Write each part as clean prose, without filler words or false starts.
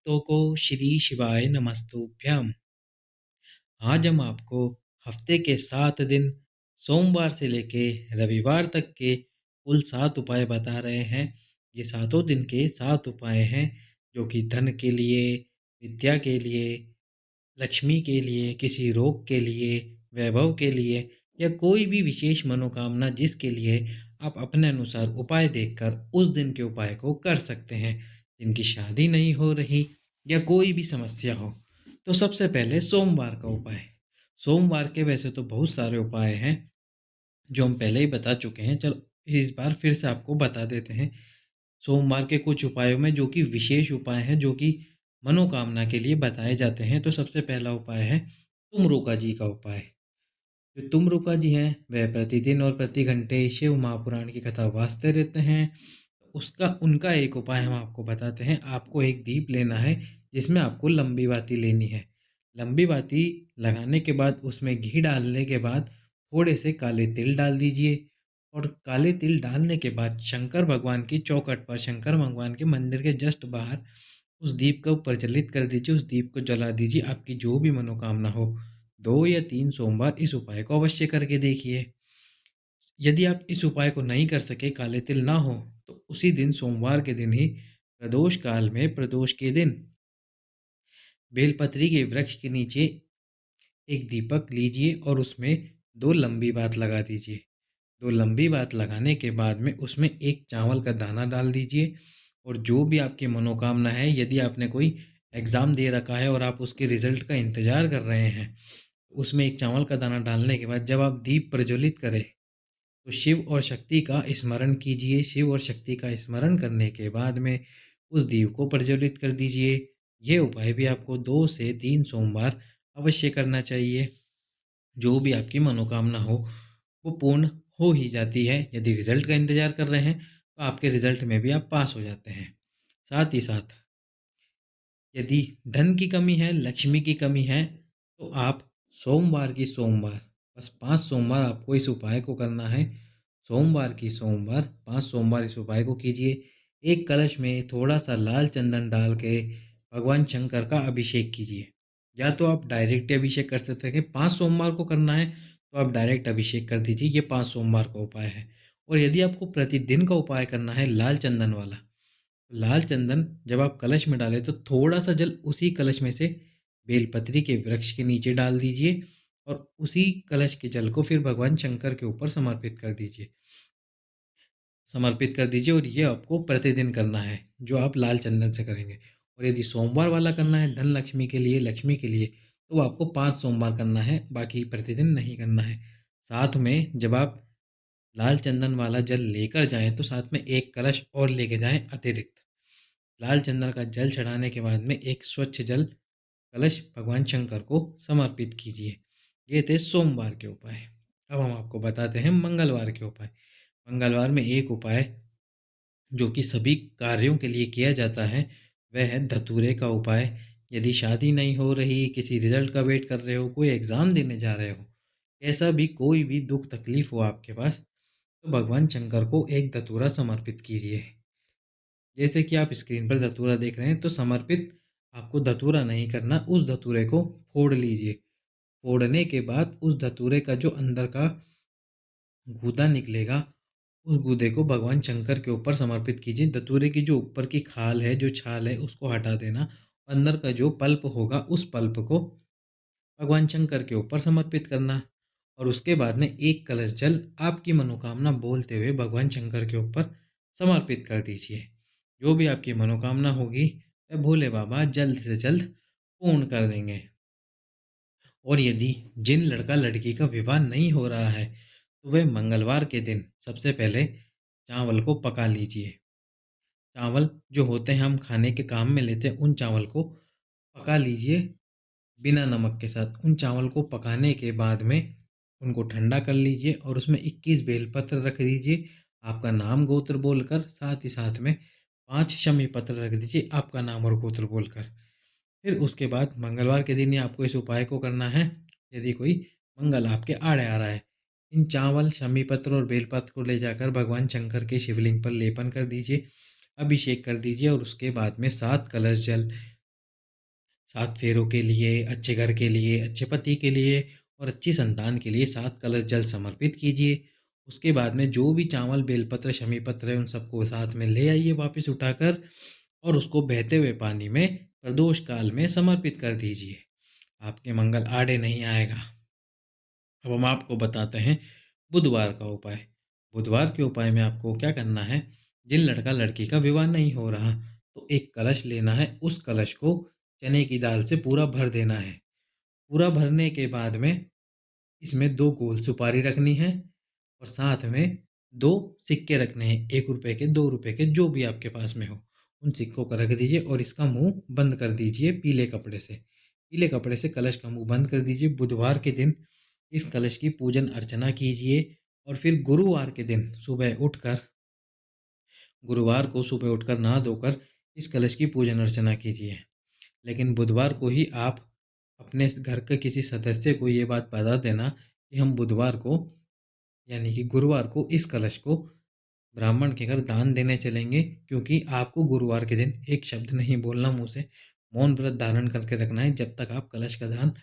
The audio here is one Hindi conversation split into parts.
भक्तों को श्री शिवाय नमस्तुभ्यम। आज हम आपको हफ्ते के 7 दिन सोमवार से लेके रविवार तक के कुल 7 उपाय बता रहे हैं। ये सातों दिन के 7 उपाय हैं जो कि धन के लिए, विद्या के लिए, लक्ष्मी के लिए, किसी रोग के लिए, वैभव के लिए या कोई भी विशेष मनोकामना जिसके लिए आप अपने अनुसार उपाय देखकर उस दिन के उपाय को कर सकते हैं। जिनकी शादी नहीं हो रही या कोई भी समस्या हो, तो सबसे पहले सोमवार का उपाय। सोमवार के वैसे तो बहुत सारे उपाय हैं जो हम पहले ही बता चुके हैं। चलो इस बार फिर से आपको बता देते हैं। सोमवार के कुछ उपायों में जो कि विशेष उपाय हैं, जो कि मनोकामना के लिए बताए जाते हैं। तो सबसे पहला उपाय है तुमरुका जी का उपाय। जो तुमरुका जी हैं वह प्रतिदिन और प्रति घंटे शिव महापुराण की कथा वाचते रहते हैं। उसका उनका एक उपाय हम आपको बताते हैं। आपको एक दीप लेना है जिसमें आपको लंबी बाती लेनी है। लंबी बाती लगाने के बाद उसमें घी डालने के बाद थोड़े से काले तिल डाल दीजिए। और काले तिल डालने के बाद शंकर भगवान की चौखट पर, शंकर भगवान के मंदिर के जस्ट बाहर उस दीप को प्रज्वलित कर दीजिए, उस दीप को जला दीजिए। आपकी जो भी मनोकामना हो, 2 या 3 सोमवार इस उपाय को अवश्य करके देखिए। यदि आप इस उपाय को नहीं कर सके, काले तिल ना हो, तो उसी दिन सोमवार के दिन ही प्रदोष काल में, प्रदोष के दिन बेलपत्री के वृक्ष के नीचे एक दीपक लीजिए और उसमें 2 लंबी बात लगा दीजिए। 2 लंबी बात लगाने के बाद में उसमें एक चावल का दाना डाल दीजिए। और जो भी आपकी मनोकामना है, यदि आपने कोई एग्ज़ाम दे रखा है और आप उसके रिजल्ट का इंतज़ार कर रहे हैं, उसमें एक चावल का दाना डालने के बाद जब आप दीप प्रज्वलित करें, तो शिव और शक्ति का स्मरण कीजिए। शिव और शक्ति का स्मरण करने के बाद में उस दीप को प्रज्वलित कर दीजिए। ये उपाय भी आपको 2 से 3 सोमवार अवश्य करना चाहिए। जो भी आपकी मनोकामना हो वो पूर्ण हो ही जाती है। यदि रिजल्ट का इंतजार कर रहे हैं तो आपके रिजल्ट में भी आप पास हो जाते हैं। साथ ही साथ यदि धन की कमी है, लक्ष्मी की कमी है, तो आप सोमवार की सोमवार, बस 5 सोमवार आपको इस उपाय को करना है। सोमवार की सोमवार 5 सोमवार इस उपाय को कीजिए। एक कलश में थोड़ा सा लाल चंदन डाल के भगवान शंकर का अभिषेक कीजिए। या तो आप डायरेक्ट अभिषेक कर सकते हैं कि 5 सोमवार को करना है तो आप डायरेक्ट अभिषेक कर दीजिए। ये 5 सोमवार का उपाय है। और यदि आपको प्रतिदिन का उपाय करना है लाल चंदन वाला, लाल चंदन जब आप कलश में डालें तो थोड़ा सा जल उसी कलश में से बेलपत्री के वृक्ष के नीचे डाल दीजिए और उसी कलश के जल को फिर भगवान शंकर के ऊपर समर्पित कर दीजिए। और ये आपको प्रतिदिन करना है जो आप लाल चंदन से करेंगे। और यदि सोमवार वाला करना है धन लक्ष्मी के लिए, लक्ष्मी के लिए, तो आपको 5 सोमवार करना है, बाकी प्रतिदिन नहीं करना है। साथ में जब आप लाल चंदन वाला जल लेकर जाएं तो साथ में एक कलश और लेके जाएं अतिरिक्त। लाल चंदन का जल चढ़ाने के बाद में एक स्वच्छ जल कलश भगवान शंकर को समर्पित कीजिए। ये थे सोमवार के उपाय। अब हम आपको बताते हैं मंगलवार के उपाय। मंगलवार में एक उपाय जो कि सभी कार्यों के लिए किया जाता है वह है धतूरे का उपाय। यदि शादी नहीं हो रही, किसी रिजल्ट का वेट कर रहे हो, कोई एग्ज़ाम देने जा रहे हो, ऐसा भी कोई भी दुख तकलीफ हो आपके पास, तो भगवान शंकर को एक धतूरा समर्पित कीजिए। जैसे कि आप स्क्रीन पर धतूरा देख रहे हैं, तो समर्पित आपको धतूरा नहीं करना, उस धतूरे को फोड़ लीजिए। फोड़ने के बाद उस धतूरे का जो अंदर का गूदा निकलेगा, उस गूदे को भगवान शंकर के ऊपर समर्पित कीजिए। धतूरे की जो ऊपर की खाल है, जो छाल है, उसको हटा देना। अंदर का जो पल्प होगा उस पल्प को भगवान शंकर के ऊपर समर्पित करना। और उसके बाद में एक कलश जल आपकी मनोकामना बोलते हुए भगवान शंकर के ऊपर समर्पित कर दीजिए। जो भी आपकी मनोकामना होगी वह भोले बाबा जल्द से जल्द पूर्ण कर देंगे। और यदि जिन लड़का लड़की का विवाह नहीं हो रहा है, तो वह मंगलवार के दिन सबसे पहले चावल को पका लीजिए। चावल जो होते हैं हम खाने के काम में लेते हैं, उन चावल को पका लीजिए बिना नमक के साथ। उन चावल को पकाने के बाद में उनको ठंडा कर लीजिए और उसमें 21 बेलपत्र रख दीजिए आपका नाम गोत्र बोलकर। साथ ही साथ में 5 शमी पत्र रख दीजिए आपका नाम और गोत्र बोलकर। फिर उसके बाद मंगलवार के दिन ही आपको इस उपाय को करना है। यदि कोई मंगल आपके आड़े आ रहा है, इन चावल, शमी पत्र और बेलपत्र को ले जाकर भगवान शंकर के शिवलिंग पर लेपन कर दीजिए, अभिषेक कर दीजिए। और उसके बाद में 7 कलश जल 7 फेरों के लिए, अच्छे घर के लिए, अच्छे पति के लिए और अच्छी संतान के लिए 7 कलश जल समर्पित कीजिए। उसके बाद में जो भी चावल, बेलपत्र, शमी पत्र है उन सबको साथ में ले आइए वापस उठाकर और उसको बहते हुए पानी में प्रदोष काल में समर्पित कर दीजिए। आपके मंगल आड़े नहीं आएगा। अब हम आपको बताते हैं बुधवार का उपाय। बुधवार के उपाय में आपको क्या करना है, जिन लड़का लड़की का विवाह नहीं हो रहा तो एक कलश लेना है, उस कलश को चने की दाल से पूरा भर देना है। पूरा भरने के बाद में इसमें 2 गोल सुपारी रखनी है और साथ में 2 सिक्के रखने हैं, 1 रुपए के, 2 रुपए के, जो भी आपके पास में हो। उन सिक्कों को रख दीजिए और इसका मुँह बंद कर दीजिए पीले कपड़े से। पीले कपड़े से कलश का मुँह बंद कर दीजिए। बुधवार के दिन इस कलश की पूजन अर्चना कीजिए और फिर गुरुवार के दिन गुरुवार को सुबह उठकर नहा धोकर इस कलश की पूजन अर्चना कीजिए। लेकिन बुधवार को ही आप अपने घर के किसी सदस्य को ये बात बता देना कि हम बुधवार को यानी कि गुरुवार को इस कलश को ब्राह्मण के घर दान देने चलेंगे, क्योंकि आपको गुरुवार के दिन एक शब्द नहीं बोलना मुंह से, मौन व्रत धारण करके रखना है जब तक आप कलश का दान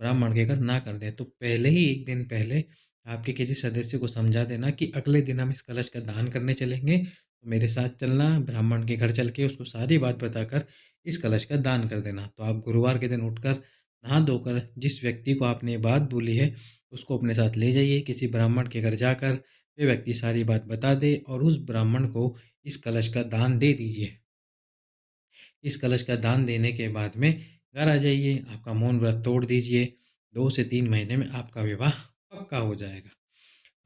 ब्राह्मण के घर ना कर दें। तो पहले ही एक दिन पहले आपके किसी सदस्य को समझा देना कि अगले दिन हम इस कलश का दान करने चलेंगे, तो मेरे साथ चलना, ब्राह्मण के घर चल के उसको सारी बात बताकर इस कलश का दान कर देना। तो आप गुरुवार के दिन उठकर नहा धोकर जिस व्यक्ति को आपने ये बात बोली है उसको अपने साथ ले जाइए, किसी ब्राह्मण के घर जाकर वे व्यक्ति सारी बात बता दे और उस ब्राह्मण को इस कलश का दान दे दीजिए। इस कलश का दान देने के बाद में घर आ जाइए, आपका मौन व्रत तोड़ दीजिए। 2 से 3 महीने में आपका विवाह पक्का हो जाएगा।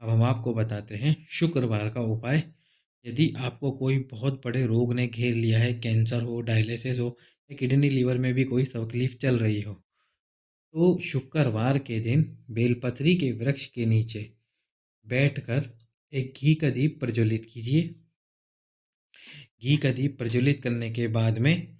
अब हम आपको बताते हैं शुक्रवार का उपाय। यदि आपको कोई बहुत बड़े रोग ने घेर लिया है, कैंसर हो, डायलिसिस हो या किडनी लीवर में भी कोई तकलीफ चल रही हो, तो शुक्रवार के दिन बेलपत्री के वृक्ष के नीचे बैठकर एक घी का दीप प्रज्वलित कीजिए। घी का दीप प्रज्वलित करने के बाद में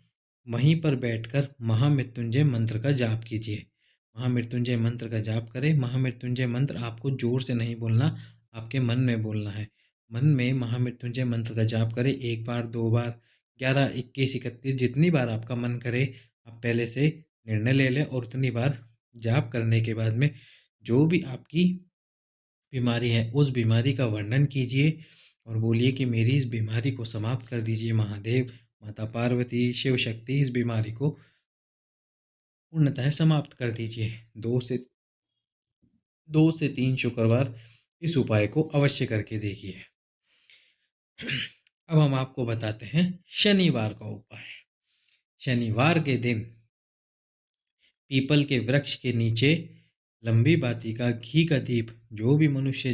वहीं पर बैठकर महामृत्युंजय मंत्र का जाप कीजिए। महामृत्युंजय मंत्र का जाप करें। महामृत्युंजय मंत्र आपको जोर से नहीं बोलना, आपके मन में बोलना है। मन में महामृत्युंजय मंत्र का जाप करें, 1 बार, 2 बार, 11, 21, 31, जितनी बार आपका मन करे आप पहले से निर्णय ले लें और उतनी बार जाप करने के बाद में जो भी आपकी बीमारी है उस बीमारी का वर्णन कीजिए और बोलिए कि मेरी इस बीमारी को समाप्त कर दीजिए महादेव, माता पार्वती, शिव शक्ति, इस बीमारी को पूर्णतः समाप्त कर दीजिए। 2 से 3 शुक्रवार इस उपाय को अवश्य करके देखिए। अब हम आपको बताते हैं शनिवार का उपाय। शनिवार के दिन पीपल के वृक्ष के नीचे लंबी बाती का घी का दीप जो भी मनुष्य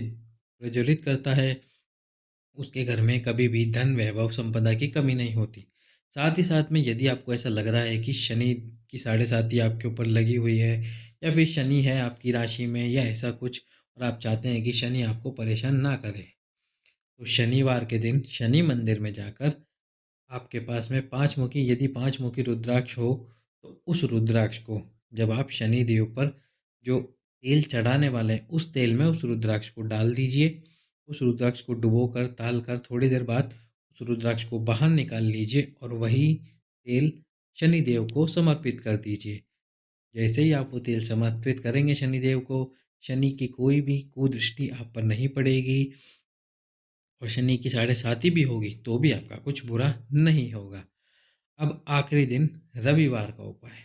प्रज्वलित करता है उसके घर में कभी भी धन, वैभव, संपदा की कमी नहीं होती। साथ ही साथ में यदि आपको ऐसा लग रहा है कि शनि की साढ़े साती आपके ऊपर लगी हुई है या फिर शनि है आपकी राशि में या ऐसा कुछ और आप चाहते हैं कि शनि आपको परेशान ना करे, तो शनिवार के दिन शनि मंदिर में जाकर आपके पास में 5 मुखी, यदि 5 मुखी रुद्राक्ष हो तो उस रुद्राक्ष को जब आप शनि देव पर जो तेल चढ़ाने वाले हैं उस तेल में उस रुद्राक्ष को डाल दीजिए। उस रुद्राक्ष को डुबोकर ताल कर थोड़ी देर बाद उस रुद्राक्ष को बाहर निकाल लीजिए और वही तेल शनि देव को समर्पित कर दीजिए। जैसे ही आप वो तेल समर्पित करेंगे शनि देव को, शनि की कोई भी कुदृष्टि आप पर नहीं पड़ेगी और शनि की साढ़े साती भी होगी तो भी आपका कुछ बुरा नहीं होगा। अब आखिरी दिन रविवार का उपाय।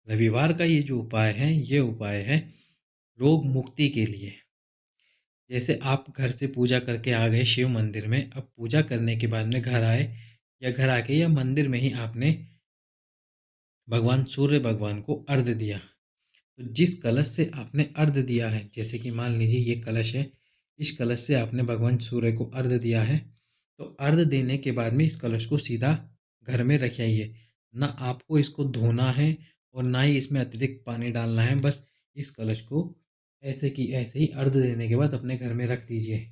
रविवार का ये जो उपाय है ये उपाय है रोग मुक्ति के लिए। जैसे आप घर से पूजा करके आ गए शिव मंदिर में, अब पूजा करने के बाद में घर आए या घर आके या मंदिर में ही आपने भगवान सूर्य भगवान को अर्घ्य दिया, तो जिस कलश से आपने अर्घ्य दिया है, जैसे कि मान लीजिए ये कलश है, इस कलश से आपने भगवान सूर्य को अर्घ्य दिया है, तो अर्घ्य देने के बाद में इस कलश को सीधा घर में रख आइए। ना आपको इसको धोना है और ना ही इसमें अतिरिक्त पानी डालना है, बस इस कलश को ऐसे की ऐसे ही अर्घ्य देने के बाद अपने घर में रख दीजिए।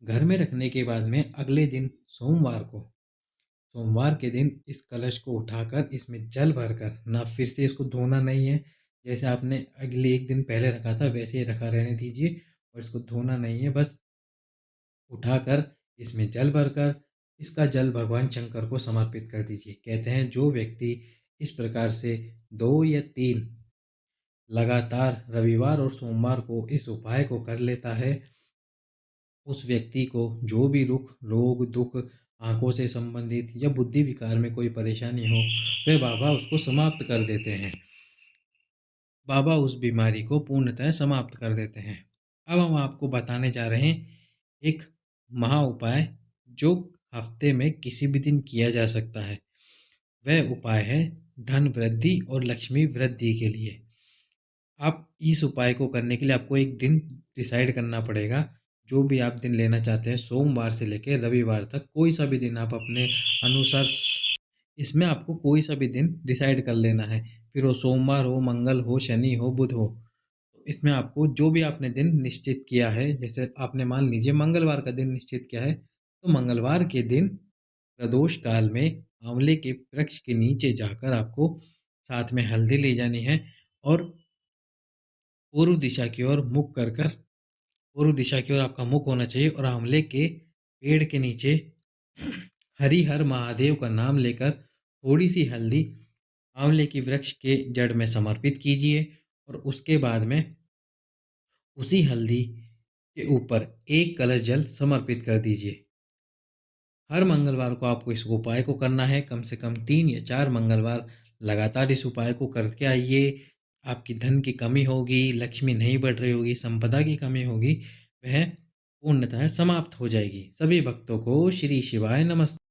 घर में रखने के बाद में अगले दिन सोमवार के दिन इस कलश को उठाकर इसमें जल भरकर, ना फिर से इसको धोना नहीं है, जैसे आपने अगले एक दिन पहले रखा था वैसे ही रखा रहने दीजिए और इसको धोना नहीं है। बस उठाकर इसमें जल भरकर इसका जल भगवान शंकर को समर्पित कर दीजिए। कहते हैं जो व्यक्ति इस प्रकार से 2 या 3 लगातार रविवार और सोमवार को इस उपाय को कर लेता है, उस व्यक्ति को जो भी रोग, दुख, आँखों से संबंधित या बुद्धि विकार में कोई परेशानी हो, वह बाबा उसको समाप्त कर देते हैं। बाबा उस बीमारी को पूर्णतः समाप्त कर देते हैं। अब हम आपको बताने जा रहे हैं एक महा उपाय जो हफ्ते में किसी भी दिन किया जा सकता है। वह उपाय है धन वृद्धि और लक्ष्मी वृद्धि के लिए। आप इस उपाय को करने के लिए आपको एक दिन डिसाइड करना पड़ेगा। जो भी आप दिन लेना चाहते हैं, सोमवार से लेकर रविवार तक कोई सा भी दिन आप अपने अनुसार, इसमें आपको कोई सा भी दिन डिसाइड कर लेना है। फिर वो सोमवार हो, मंगल हो, शनि हो, बुध हो। तो इसमें आपको जो भी आपने दिन निश्चित किया है, जैसे आपने मान लीजिए मंगलवार का दिन निश्चित किया है, तो मंगलवार के दिन प्रदोष काल में आंवले के वृक्ष के नीचे जाकर आपको साथ में हल्दी ले जानी है और पूर्व दिशा की ओर मुख कर कर पूर्व दिशा की ओर आपका मुख होना चाहिए और आंवले के पेड़ के नीचे हरिहर महादेव का नाम लेकर थोड़ी सी हल्दी आंवले की वृक्ष के जड़ में समर्पित कीजिए और उसके बाद में उसी हल्दी के ऊपर एक कलश जल समर्पित कर दीजिए। हर मंगलवार को आपको इस उपाय को करना है, कम से कम 3 या 4 मंगलवार लगातार इस उपाय को करके आइए। आपकी धन की कमी होगी, लक्ष्मी नहीं बढ़ रही होगी, संपदा की कमी होगी, वह पूर्णतः समाप्त हो जाएगी। सभी भक्तों को श्री शिवाय नमस्ते।